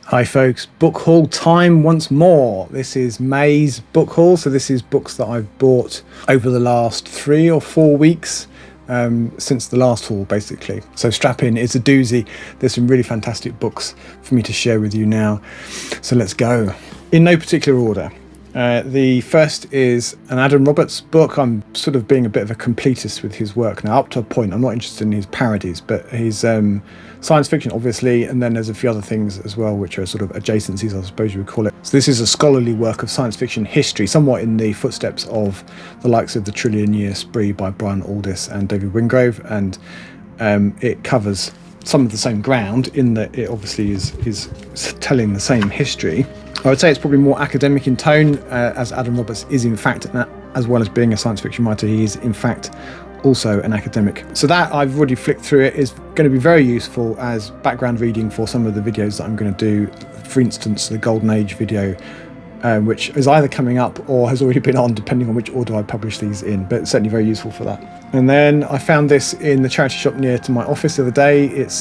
Hi folks, book haul time once more. This is May's book haul, so this is books that I've bought over the last 3 or 4 weeks, since the last haul basically. So strap in, it's a doozy. There's some really fantastic books for me to share with you now. So let's go. In no particular order. The first is an Adam Roberts book. I'm sort of being a bit of a completist with his work now, up to a point. I'm not interested in his parodies, but his science fiction, obviously, and then there's a few other things as well, which are sort of adjacencies, I suppose you would call it. So this is a scholarly work of science fiction history, somewhat in the footsteps of the likes of The Trillion Year Spree by Brian Aldiss and David Wingrove, and it covers some of the same ground in that it obviously is telling the same history. I would say it's probably more academic in tone, as Adam Roberts is in fact, as well as being a science fiction writer, he is in fact also an academic. So that, I've already flicked through it, is going to be very useful as background reading for some of the videos that I'm going to do. For instance, the Golden Age video, which is either coming up or has already been on, depending on which order I publish these in, but it's certainly very useful for that. And then I found this in the charity shop near to my office the other day. It's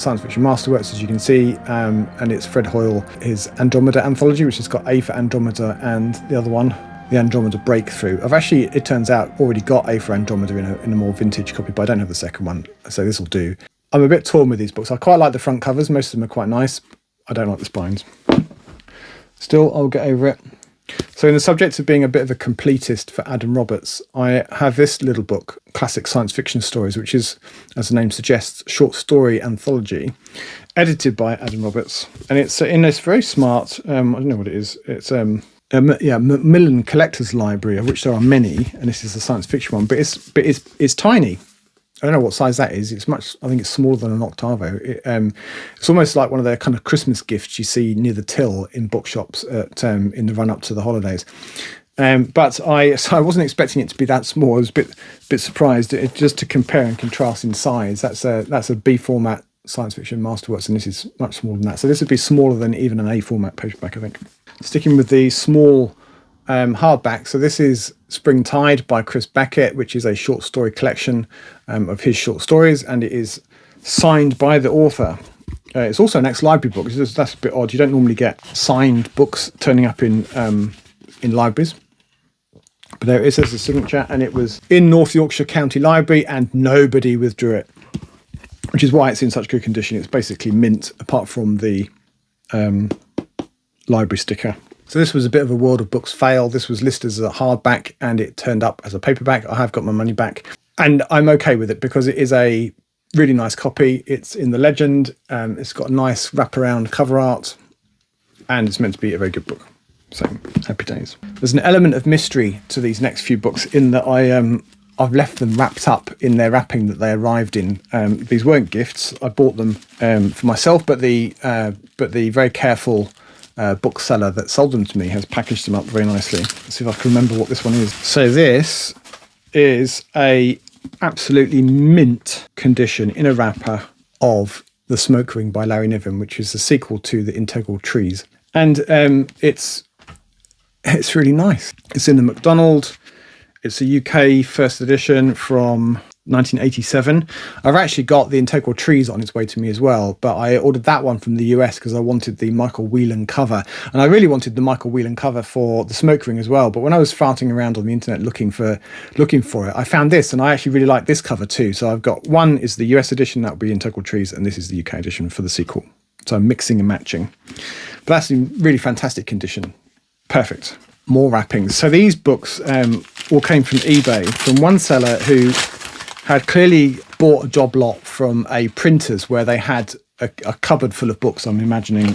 Science Fiction Masterworks, as you can see, and it's Fred Hoyle, his Andromeda anthology, which has got A for Andromeda and the other one, the Andromeda Breakthrough. I've actually, it turns out, already got A for Andromeda in a more vintage copy, but I don't have the second one, so this will do. I'm a bit torn with these books. I quite like the front covers, most of them are quite nice. I don't like the spines. Still, I'll get over it. So in the subject of being a bit of a completist for Adam Roberts, I have this little book, Classic Science Fiction Stories, which is, as the name suggests, short story anthology, edited by Adam Roberts. And it's in this very smart, I don't know what it is, it's Macmillan Collector's Library, of which there are many, and this is the science fiction one, but it's tiny. I don't know what size that is. It's much, I think it's smaller than an octavo. It's almost like one of the kind of Christmas gifts you see near the till in bookshops in the run up to the holidays. But I wasn't expecting it to be that small. I was a bit surprised. Just to compare and contrast in size, that's a B format science fiction masterworks, and this is much smaller than that. So this would be smaller than even an A format paperback, I think. Sticking with the small hardback. So this is Springtide by Chris Beckett, which is a short story collection of his short stories, and it is signed by the author. It's also an ex-library book. That's a bit odd. You don't normally get signed books turning up in libraries. But there it says the signature, and it was in North Yorkshire County Library, and nobody withdrew it, which is why it's in such good condition. It's basically mint, apart from the library sticker. So this was a bit of a World of Books fail. This was listed as a hardback and it turned up as a paperback. I have got my money back and I'm okay with it because it is a really nice copy. It's in the legend. It's got a nice wraparound cover art and it's meant to be a very good book. So happy days. There's an element of mystery to these next few books in that I've left them wrapped up in their wrapping that they arrived in. These weren't gifts. I bought them for myself, but the very careful bookseller that sold them to me has packaged them up very nicely. Let's see if I can remember what this one is. So this is a absolutely mint condition in a wrapper of The Smoke Ring by Larry Niven, which is the sequel to The Integral Trees. And it's really nice. It's in the MacDonald. It's a UK first edition from 1987. I've actually got The Integral Trees on its way to me as well, but I ordered that one from the US because I wanted the Michael Whelan cover, and I really wanted the Michael Whelan cover for The Smoke Ring as well. But when I was farting around on the internet looking for it, I found this, and I actually really like this cover too. So I've got one is the US edition, that would be Integral Trees, and this is the UK edition for the sequel. So I'm mixing and matching, but that's in really fantastic condition. Perfect. More wrappings. So these books all came from eBay, from one seller who had clearly bought a job lot from a printer's where they had a cupboard full of books, I'm imagining,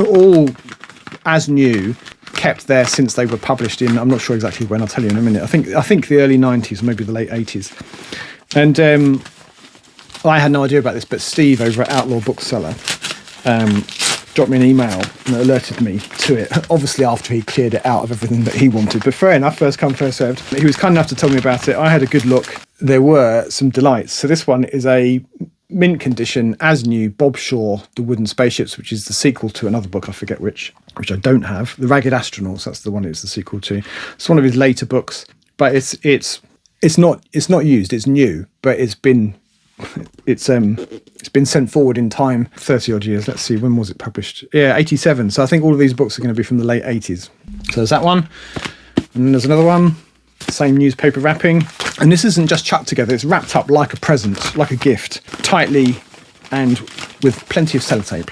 all as new, kept there since they were published in, I'm not sure exactly when, I'll tell you in a minute. I think the early 90s, maybe the late 80s. And I had no idea about this, but Steve over at Outlaw Bookseller dropped me an email and alerted me to it, obviously after he cleared it out of everything that he wanted. But fair enough, first come, first served. He was kind enough to tell me about it. I had a good look. There were some delights. So this one is a mint condition, as new, Bob Shaw, The Wooden Spaceships, which is the sequel to another book, I forget which I don't have. The Ragged Astronauts, that's the one it's the sequel to. It's one of his later books, but it's not used, it's new, but it's been it's been sent forward in time 30 odd years. Let's see, when was it published? Yeah, 87. So I think all of these books are going to be from the late 80s. So there's that one. And then there's another one, same newspaper wrapping. And this isn't just chucked together, it's wrapped up like a present, like a gift, tightly and with plenty of sellotape.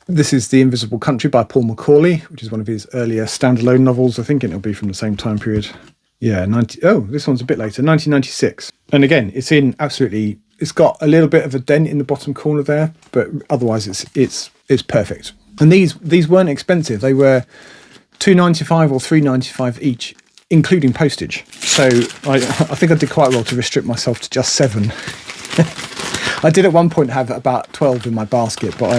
This is The Invisible Country by Paul Macaulay, which is one of his earlier standalone novels. I think it'll be from the same time period. Yeah, this one's a bit later, 1996. And again, it's got a little bit of a dent in the bottom corner there, but otherwise it's perfect. And these weren't expensive. They were $2.95 or $3.95 each, including postage. So I think I did quite well to restrict myself to just 7. I did at one point have about 12 in my basket, but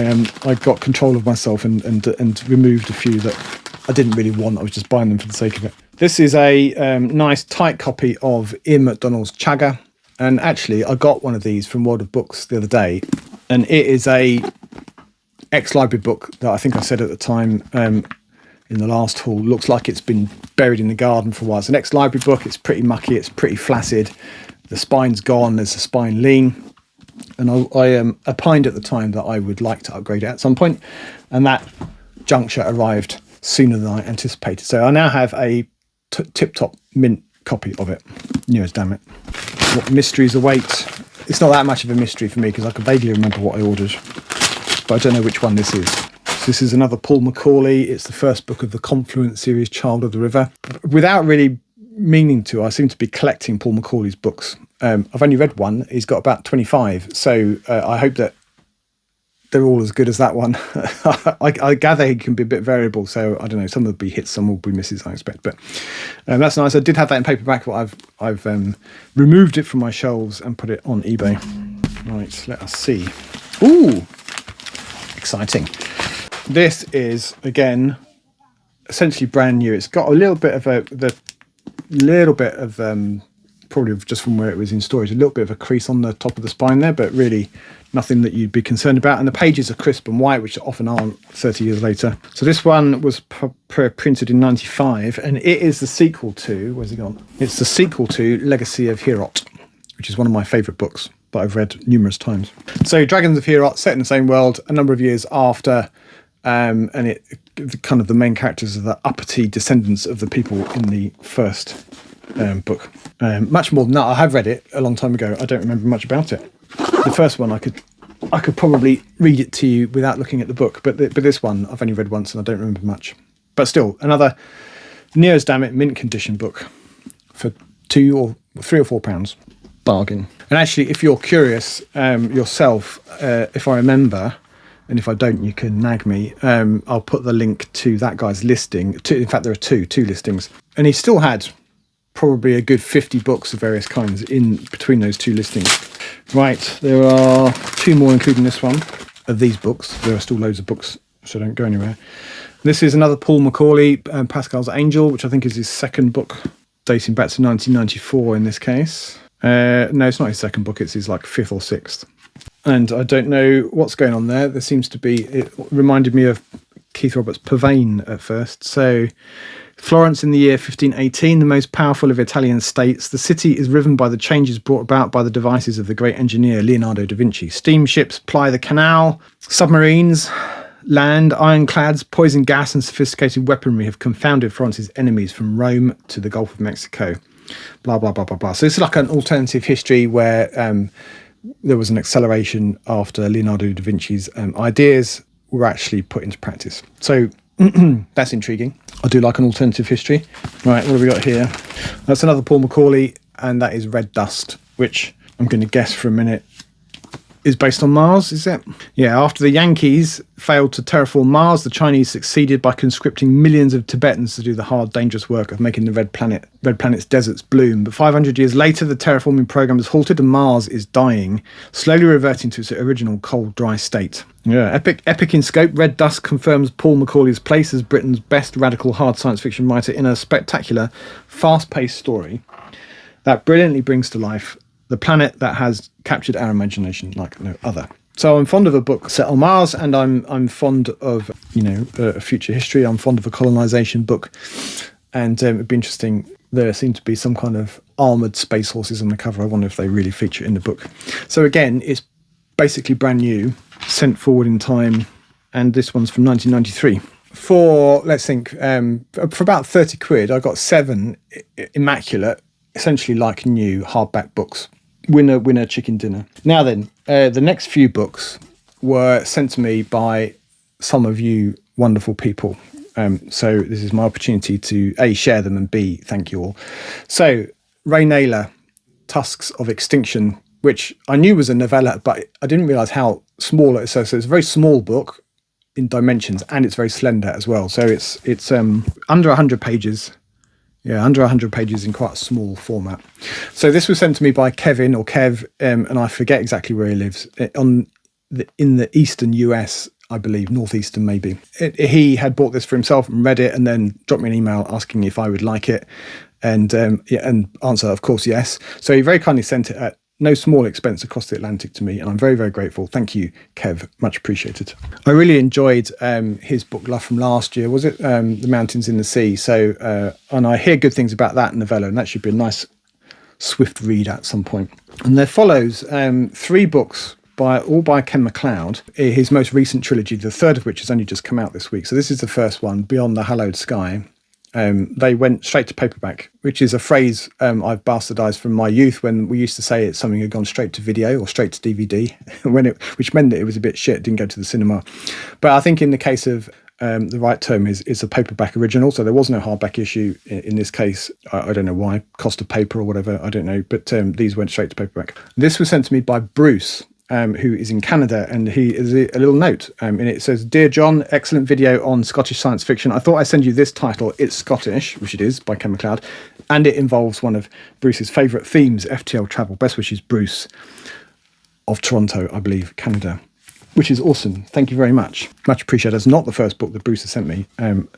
I got control of myself and removed a few that I didn't really want. I was just buying them for the sake of it. This is a nice tight copy of Ian MacDonald's Chagga. And actually, I got one of these from World of Books the other day. And it is a ex-library book that I think I said at the time in the last haul. Looks like it's been buried in the garden for a while. It's an ex-library book. It's pretty mucky. It's pretty flaccid. The spine's gone. There's a spine lean. And I opined at the time that I would like to upgrade it at some point, and that juncture arrived sooner than I anticipated. So I now have a tip-top mint copy of it. Yes, damn it. What mysteries await? It's not that much of a mystery for me because I can vaguely remember what I ordered, but I don't know which one this is. So this is another Paul Macaulay. It's the first book of the Confluence series, Child of the River. Without really meaning to, I seem to be collecting Paul Macaulay's books. I've only read one. He's got about 25. So I hope that they're all as good as that one. I gather he can be a bit variable. So I don't know. Some will be hits, some will be misses, I expect. But that's nice. I did have that in paperback, but I've removed it from my shelves and put it on eBay. Right, let us see. Ooh, exciting. This is, again, essentially brand new. It's got a little bit of probably just from where it was in storage, a little bit of a crease on the top of the spine there, but really nothing that you'd be concerned about. And the pages are crisp and white, which often aren't 30 years later. So this one was printed in 95, and it is the sequel to, where's it gone? It's the sequel to Legacy of Heorot, which is one of my favourite books that I've read numerous times. So Dragons of Heorot, set in the same world, a number of years after, and it kind of the main characters are the uppity descendants of the people in the first book. Much more than that. I have read it a long time ago. I don't remember much about it. The first one I could probably read it to you without looking at the book, but this one I've only read once and I don't remember much. But still, another near as damn it mint condition book for £3 or £4. Bargain. And actually, if you're curious yourself, if I remember, and if I don't, you can nag me. I'll put the link to that guy's listing. In fact, there are two listings, and he still had probably a good 50 books of various kinds in between those two listings. Right, there are 2 more, including this one, of these books. There are still loads of books, so don't go anywhere. This is another Paul Macaulay, Pascal's Angel, which I think is his second book, dating back to 1994 in this case. No, it's not his second book, it's his like 5th or 6th. And I don't know what's going on there. There seems to be, it reminded me of Keith Roberts' Pavane at first. So Florence in the year 1518, the most powerful of Italian states. The city is riven by the changes brought about by the devices of the great engineer Leonardo da Vinci. Steamships ply the canal, submarines, land, ironclads, poison gas and sophisticated weaponry have confounded Florence's enemies from Rome to the Gulf of Mexico. Blah, blah, blah, blah, blah. So it's like an alternative history where there was an acceleration after Leonardo da Vinci's ideas were actually put into practice. So that's intriguing. I do like an alternative history. Right, what have we got here? That's another Paul Macaulay, and that is Red Dust, which I'm going to guess for a minute is based on Mars, is it? Yeah, after the Yankees failed to terraform Mars, the Chinese succeeded by conscripting millions of Tibetans to do the hard, dangerous work of making the Red Planet's deserts bloom. But 500 years later, the terraforming program has halted and Mars is dying, slowly reverting to its original cold, dry state. Yeah, epic in scope, Red Dust confirms Paul Macaulay's place as Britain's best radical hard science fiction writer in a spectacular, fast-paced story that brilliantly brings to life the planet that has captured our imagination like no other. So I'm fond of a book set on Mars, and I'm fond of a future history. I'm fond of a colonization book, and it'd be interesting. There seemed to be some kind of armoured space horses on the cover. I wonder if they really feature in the book. So again, it's basically brand new, sent forward in time, and this one's from 1993. For, let's think, for about 30 quid, I got 7 immaculate, essentially like new hardback books. Winner, chicken dinner. Now then, the next few books were sent to me by some of you wonderful people. So this is my opportunity to A, share them, and B, thank you all. So Ray Naylor, Tusks of Extinction, which I knew was a novella, but I didn't realise how small it is. So it's a very small book in dimensions, and it's very slender as well. So it's under 100 pages. Yeah, under 100 pages in quite a small format. So this was sent to me by Kevin, or Kev, and I forget exactly where he lives, in the eastern US, I believe, northeastern maybe. He had bought this for himself and read it, and then dropped me an email asking if I would like it, and answer, of course, yes. So he very kindly sent it at no small expense across the Atlantic to me, and I'm very, very grateful. Thank you, Kev. Much appreciated. I really enjoyed his book Love from last year. Was it The Mountains in the Sea? So, and I hear good things about that novella, and that should be a nice, swift read at some point. And there follows 3 books all by Ken MacLeod, his most recent trilogy, the third of which has only just come out this week. So this is the first one, Beyond the Hallowed Sky. They went straight to paperback, which is a phrase I've bastardized from my youth, when we used to say something had gone straight to video or straight to DVD, which meant that it was a bit shit, didn't go to the cinema. But I think in the case of the right term is a paperback original, so there was no hardback issue in this case. I don't know why, cost of paper or whatever, I don't know, but these went straight to paperback. This was sent to me by Bruce, who is in Canada, and he is a little note, and it says, "Dear John, excellent video on Scottish science fiction. I thought I'd send you this title. It's Scottish," which it is, by Ken MacLeod, and it involves one of Bruce's favourite themes, FTL travel. Best wishes, Bruce, of Toronto, I believe, Canada, which is awesome. Thank you very much. Much appreciated. It's not the first book that Bruce has sent me,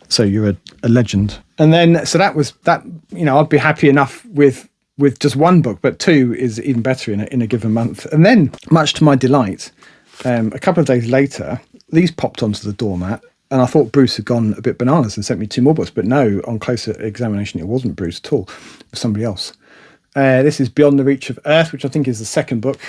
so you're a legend. And then, so that was that. I'd be happy enough with just one book, but 2 is even better in a given month. And then, much to my delight, a couple of days later, these popped onto the doormat, and I thought Bruce had gone a bit bananas and sent me 2 more books, but no, on closer examination, it wasn't Bruce at all. It was somebody else. This is Beyond the Reach of Earth, which I think is the second book.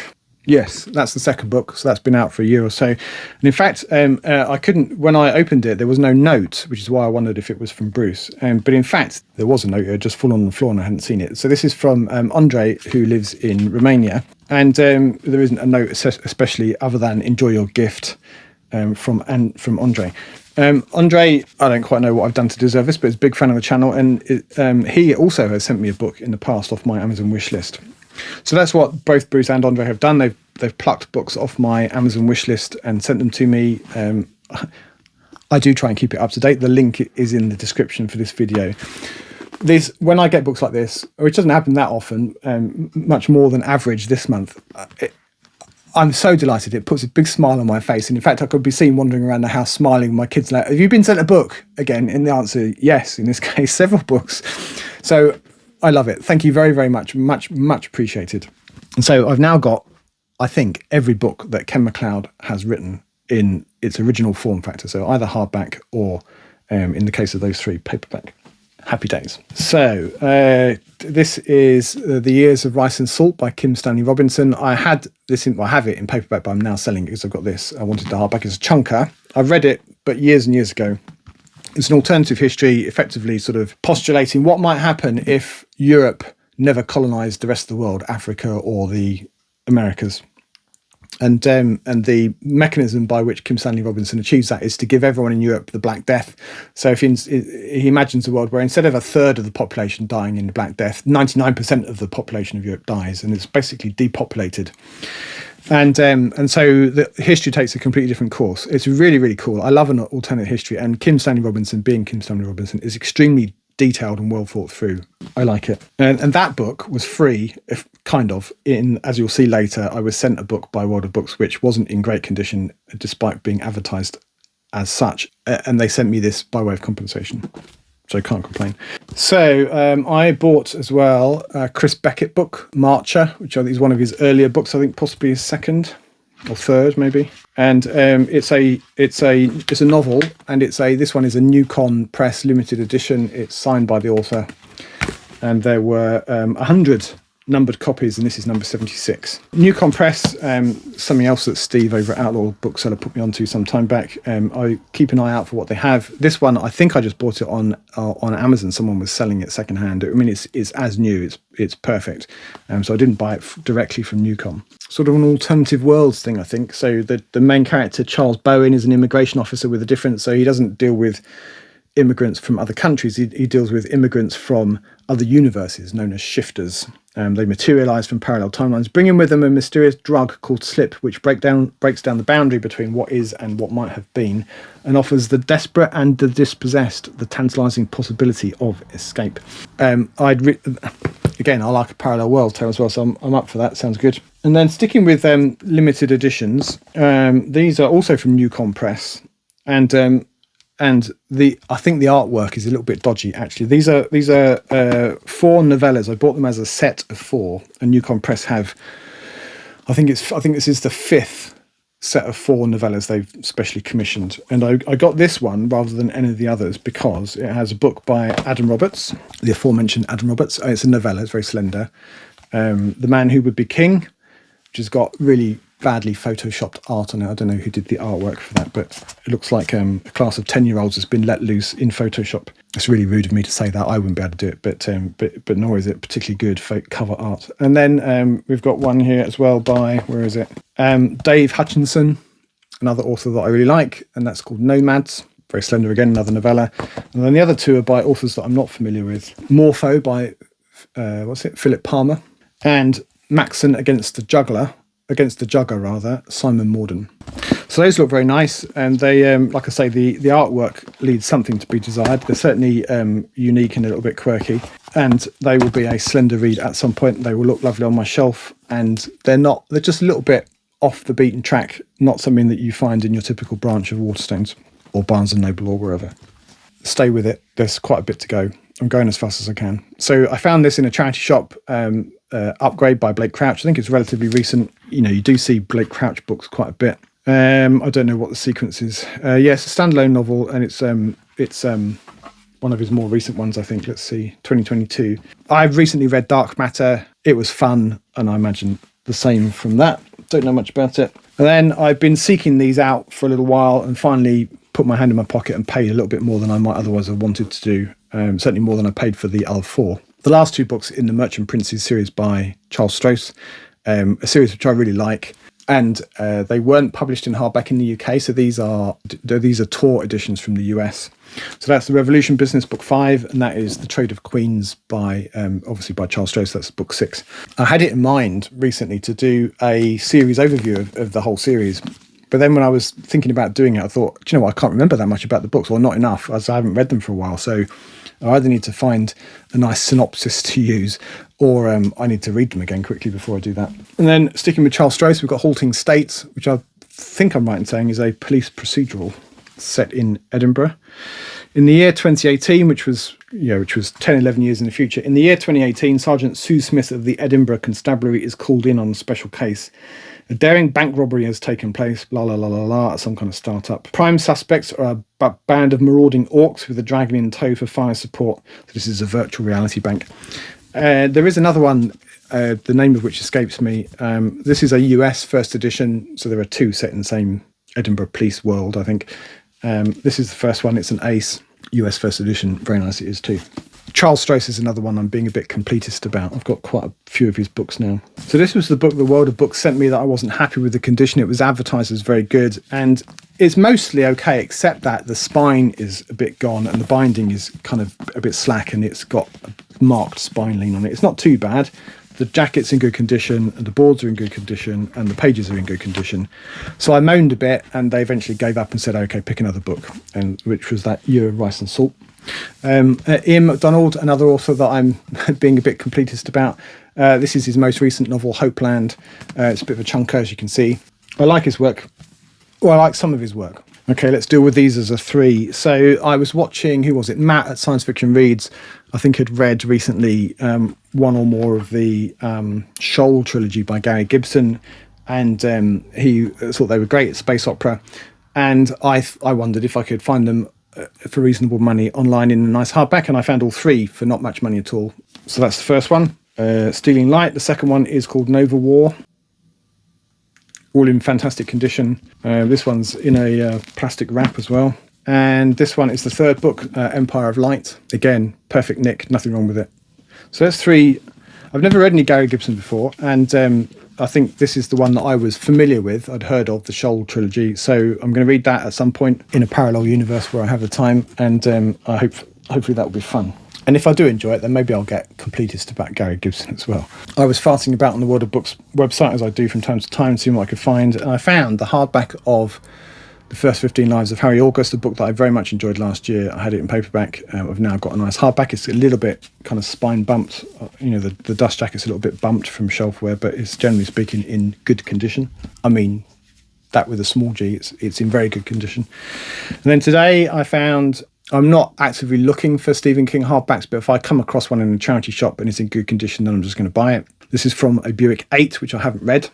Yes, that's the second book, so that's been out for a year or so. And in fact, I couldn't, when I opened it, there was no note, which is why I wondered if it was from Bruce. But in fact, there was a note, it had just fallen on the floor and I hadn't seen it. So this is from Andre, who lives in Romania. And there isn't a note especially other than enjoy your gift from Andre. Andre, I don't quite know what I've done to deserve this, but he's a big fan of the channel. And he also has sent me a book in the past off my Amazon wish list. So that's what both Bruce and Andre have done. They've plucked books off my Amazon wish list and sent them to me. I do try and keep it up to date. The link is in the description for this video. When I get books like this, which doesn't happen that often, much more than average this month, I'm so delighted. It puts a big smile on my face. And in fact, I could be seen wandering around the house smiling. My kids like, "Have you been sent a book again?" And the answer, yes, in this case, several books. So I love it. Thank you very, very much. Much, much appreciated. And so I've now got, I think, every book that Ken MacLeod has written in its original form factor. So either hardback or, in the case of those 3, paperback. Happy days. So this is The Years of Rice and Salt by Kim Stanley Robinson. I have it in paperback, but I'm now selling it because I've got this. I wanted the hardback as a chunker. I've read it, but years and years ago. It's an alternative history, effectively sort of postulating what might happen if Europe never colonised the rest of the world, Africa or the Americas. And the mechanism by which Kim Stanley Robinson achieves that is to give everyone in Europe the Black Death. So if he imagines a world where instead of a third of the population dying in the Black Death, 99% of the population of Europe dies, and it's basically depopulated. And so the history takes a completely different course. It's really, really cool. I love an alternate history, and Kim Stanley Robinson, being Kim Stanley Robinson, is extremely detailed and well thought through. I like it. And that book was free, as you'll see later, I was sent a book by World of Books which wasn't in great condition despite being advertised as such, and they sent me this by way of compensation. So I can't complain. So I bought as well a Chris Beckett book, Marcher, which I think is one of his earlier books. I think possibly his second or third, maybe. And it's a novel, and this one is a Newcon Press limited edition. It's signed by the author, and there were 100 numbered copies, and this is number 76. Newcom Press, something else that Steve over at Outlaw Bookseller put me onto some time back. I keep an eye out for what they have. This one, I think I just bought it on Amazon. Someone was selling it secondhand. I mean, it's as new. It's perfect. So I didn't buy it directly from Newcom. Sort of an alternative worlds thing, I think. So the main character, Charles Bowen, is an immigration officer with a difference. So he doesn't deal with immigrants from other countries. He deals with immigrants from other universes known as shifters. They materialise from parallel timelines, bringing with them a mysterious drug called slip, which breaks down the boundary between what is and what might have been, and offers the desperate and the dispossessed the tantalising possibility of escape. Again, I like a parallel world tale as well, so I'm up for that. Sounds good. And then sticking with limited editions, these are also from Newcom Press, and I think the artwork is a little bit dodgy. Actually, these are 4 novellas. I bought them as a set of 4, and Newcom Press have. I think this is the 5th set of 4 novellas they've specially commissioned, and I got this one rather than any of the others because it has a book by Adam Roberts, the aforementioned Adam Roberts. It's a novella. It's very slender. The Man Who Would Be King, which has got really badly photoshopped art on it. I don't know who did the artwork for that, but it looks like a class of 10-year-olds has been let loose in Photoshop. It's really rude of me to say that. I wouldn't be able to do it, but nor is it particularly good cover art. And then we've got one here as well by, where is it? Dave Hutchinson, another author that I really like, and that's called Nomads. Very slender again, another novella. And then the other 2 are by authors that I'm not familiar with. Morpho by, Philip Palmer, and Maxon Against the Jugger rather, Simon Morden. So those look very nice, and they, like I say, the artwork leaves something to be desired. They're certainly unique and a little bit quirky, and they will be a slender read at some point. They will look lovely on my shelf, and they're just a little bit off the beaten track, not something that you find in your typical branch of Waterstones or Barnes & Noble or wherever. Stay with it. There's quite a bit to go. I'm going as fast as I can. So I found this in a charity shop, Upgrade by Blake Crouch. I think it's relatively recent. You do see Blake Crouch books quite a bit. I don't know what the sequence is. It's a standalone novel, and it's one of his more recent ones, I think. Let's see, 2022. I've recently read Dark Matter. It was fun, and I imagine the same from that. Don't know much about it. And then I've been seeking these out for a little while, and finally put my hand in my pocket and paid a little bit more than I might otherwise have wanted to do. Certainly more than I paid for the other 4. The last 2 books in the Merchant Princes series by Charles Stross, a series which I really like, and they weren't published in hardback in the UK, so these are Tor editions from the US. So that's The Revolution Business, book 5, and that is The Trade of Queens by, obviously by Charles Stross. That's book 6. I had it in mind recently to do a series overview of the whole series, but then when I was thinking about doing it, I thought, do you know what, I can't remember that much about the books, or not enough, as I haven't read them for a while. So I either need to find a nice synopsis to use, or I need to read them again quickly before I do that. And then sticking with Charles Stross, we've got Halting States, which I think I'm right in saying is a police procedural set in Edinburgh. In the year 2018, which was 10, 11 years in the future, in the year 2018, Sergeant Sue Smith of the Edinburgh Constabulary is called in on a special case. A daring bank robbery has taken place, at some kind of startup. Prime suspects are a band of marauding orcs with a dragon in tow for fire support. So this is a virtual reality bank. There is another one, the name of which escapes me. This is a US first edition, so there are 2 set in the same Edinburgh police world, I think. This is the first one. It's an Ace, US first edition. Very nice it is too. Charles Stross is another one I'm being a bit completist about. I've got quite a few of his books now. So this was the book the World of Books sent me that I wasn't happy with the condition. It was advertised as very good, and it's mostly okay, except that the spine is a bit gone and the binding is kind of a bit slack, and it's got a marked spine lean on it. It's not too bad. The jacket's in good condition, and the boards are in good condition, and the pages are in good condition. So I moaned a bit, and they eventually gave up and said, okay, pick another book, and which was that Year of Rice and Salt. Ian MacDonald, another author that I'm being a bit completist about. This is his most recent novel, Hopeland. It's a bit of a chunker, as you can see. I like his work. Well, I like some of his work. Okay, let's deal with these as a 3. So I was watching, who was it? Matt at Science Fiction Reads, I think had read recently one or more of the Shoal trilogy by Gary Gibson, and he thought they were great at space opera. And I wondered if I could find them for reasonable money online in a nice hardback, and I found all three for not much money at all. So that's the first one, Stealing Light. The second one is called Nova War, all in fantastic condition. This one's in a plastic wrap as well. And this one is the third book, Empire of Light. Again, perfect nick, nothing wrong with it. So that's three. I've never read any Gary Gibson before, and I think this is the one that I was familiar with. I'd heard of the Shoal trilogy, so I'm going to read that at some point in a parallel universe where I have the time, and hopefully that will be fun. And if I do enjoy it, then maybe I'll get completist about Gary Gibson as well. I was farting about on the World of Books website, as I do from time to time, seeing what I could find, and I found the hardback of The First 15 Lives of Harry August, a book that I very much enjoyed last year. I had it in paperback. I've now got a nice hardback. It's a little bit kind of spine bumped. The dust jacket's a little bit bumped from shelfware, but it's generally speaking in good condition. I mean, that with a small g, it's in very good condition. And then today I found, I'm not actively looking for Stephen King hardbacks, but if I come across one in a charity shop and it's in good condition, then I'm just going to buy it. This is from a Buick 8, which I haven't read.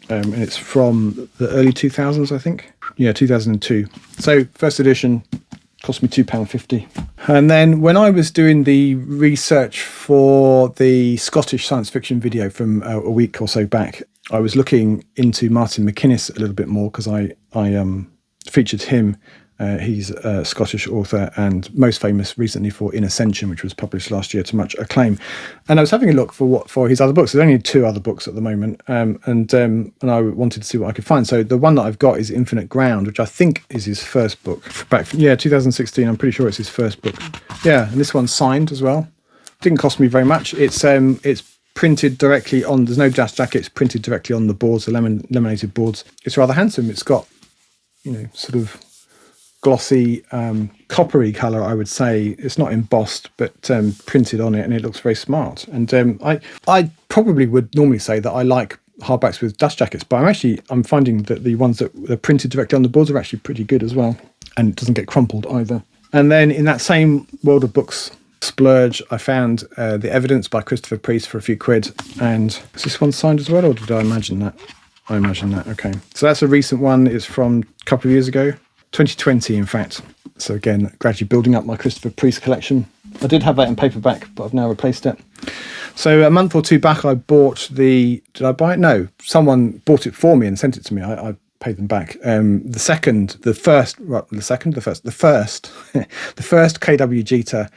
And it's from the early 2000s, I think. Yeah, 2002. So first edition cost me £2.50. And then when I was doing the research for the Scottish science fiction video from a week or so back, I was looking into Martin McInnes a little bit more because I featured him. He's a Scottish author and most famous recently for In Ascension, which was published last year to much acclaim. And I was having a look for his other books. There's only 2 other books at the moment, and I wanted to see what I could find. So the one that I've got is Infinite Ground, which I think is his first book. 2016. I'm pretty sure it's his first book. Yeah, and this one's signed as well. Didn't cost me very much. It's printed directly on. There's no dust jacket. It's printed directly on the boards, the laminated boards. It's rather handsome. It's got, sort of glossy coppery colour, I would say. It's not embossed, but printed on it, and it looks very smart. And I probably would normally say that I like hardbacks with dust jackets, but I'm finding that the ones that are printed directly on the boards are actually pretty good as well, and it doesn't get crumpled either. And then in that same World of Books splurge, I found The Evidence by Christopher Priest for a few quid. And is this one signed as well, or did I imagine that? I imagine that. Okay, so that's a recent one. It's from a couple of years ago. 2020, in fact. So again, gradually building up my Christopher Priest collection. I did have that in paperback, but I've now replaced it. So a month or two back, I bought did I buy it? No, someone bought it for me and sent it to me. I paid them back. The first KW Jeter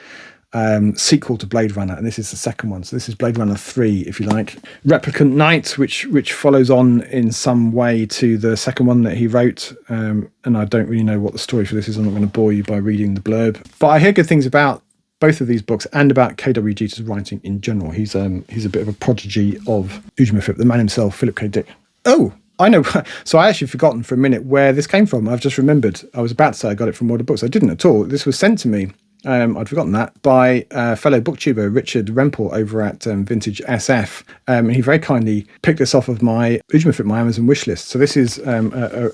sequel to Blade Runner, and this is the second one. So this is Blade Runner 3, if you like. Replicant Night, which follows on in some way to the second one that he wrote. And I don't really know what the story for this is. I'm not going to bore you by reading the blurb. But I hear good things about both of these books and about KW Jeter's writing in general. He's a bit of a prodigy of Ujmafip, the man himself, Philip K. Dick. Oh, I know. So I actually forgotten for a minute where this came from. I've just remembered. I was about to say I got it from World of Books. I didn't at all. This was sent to me. I'd forgotten that, by fellow booktuber Richard Rempel over at Vintage SF. He very kindly picked this off of my Amazon wishlist. So this is a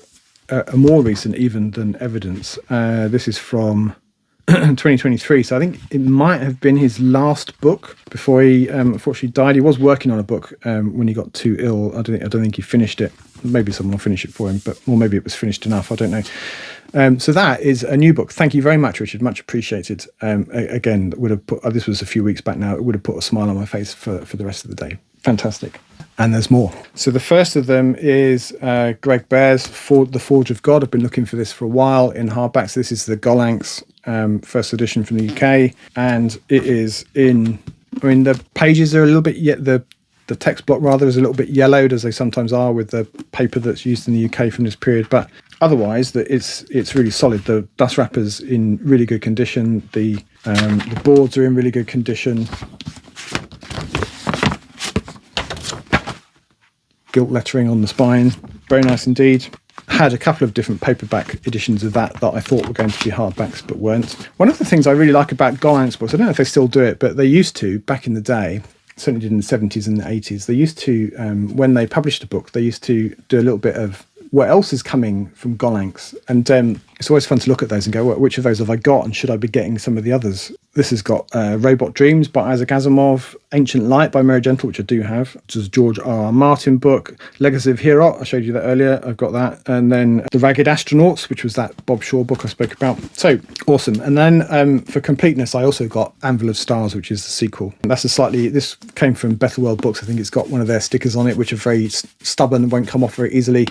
more recent even than Evidence. This is from 2023. So I think it might have been his last book before he unfortunately died. He was working on a book when he got too ill. I don't think he finished it. Maybe someone will finish it for him, or maybe it was finished enough. I don't know. So that is a new book. Thank you very much, Richard. Much appreciated. Again, this was a few weeks back now. It would have put a smile on my face for the rest of the day. Fantastic. And there's more. So the first of them is Greg Bear's The Forge of God. I've been looking for this for a while in hardbacks. This is the Gollancz first edition from the UK, and it is the pages are a little bit the text block rather is a little bit yellowed, as they sometimes are with the paper that's used in the UK from this period, but otherwise it's really solid. The dust wrapper's in really good condition. The boards are in really good condition. Gilt lettering on the spine, very nice indeed. Had a couple of different paperback editions of that I thought were going to be hardbacks but weren't. One of the things I really like about Gollancz books, I don't know if they still do it, but they used to back in the day, certainly did in the 70s and the 80s. They used to, when they published a book, they used to do a little bit of what else is coming from Gollancz. And it's always fun to look at those and go, well, which of those have I got, and should I be getting some of the others? This has got Robot Dreams by Isaac Asimov, Ancient Light by Mary Gentle, which I do have, which is a George R.R. Martin book, Legacy of Hero, I showed you that earlier, I've got that, and then The Ragged Astronauts, which was that Bob Shaw book I spoke about. So awesome. And then for completeness, I also got Anvil of Stars, which is the sequel. And this came from Bethelweld Books. I think it's got one of their stickers on it, which are very stubborn and won't come off very easily.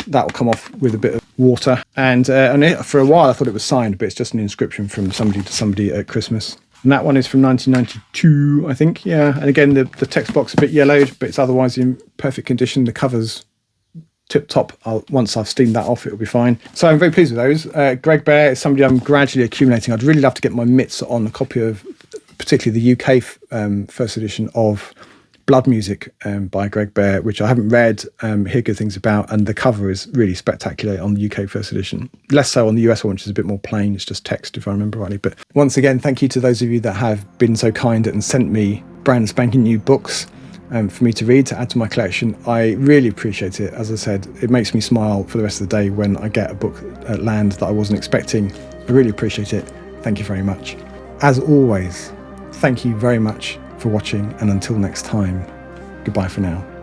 That will come off with a bit of water. And for a while I thought it was signed, but it's just an inscription from somebody to somebody at Christmas. And that one is from 1992, I think. Yeah. And again, the text box is a bit yellowed, but it's otherwise in perfect condition. The cover's tip top. Once I've steamed that off, it'll be fine. So I'm very pleased with those. Greg Bear is somebody I'm gradually accumulating. I'd really love to get my mitts on a copy of particularly the UK first edition of Blood Music by Greg Bear, which I haven't read, hear good things about, and the cover is really spectacular on the UK first edition. Less so on the US one, which is a bit more plain, it's just text if I remember rightly. But once again, thank you to those of you that have been so kind and sent me brand spanking new books for me to read, to add to my collection. I really appreciate it. As I said, it makes me smile for the rest of the day when I get a book at land that I wasn't expecting. I really appreciate it. Thank you very much. As always, thank you very much for watching, and until next time, goodbye for now.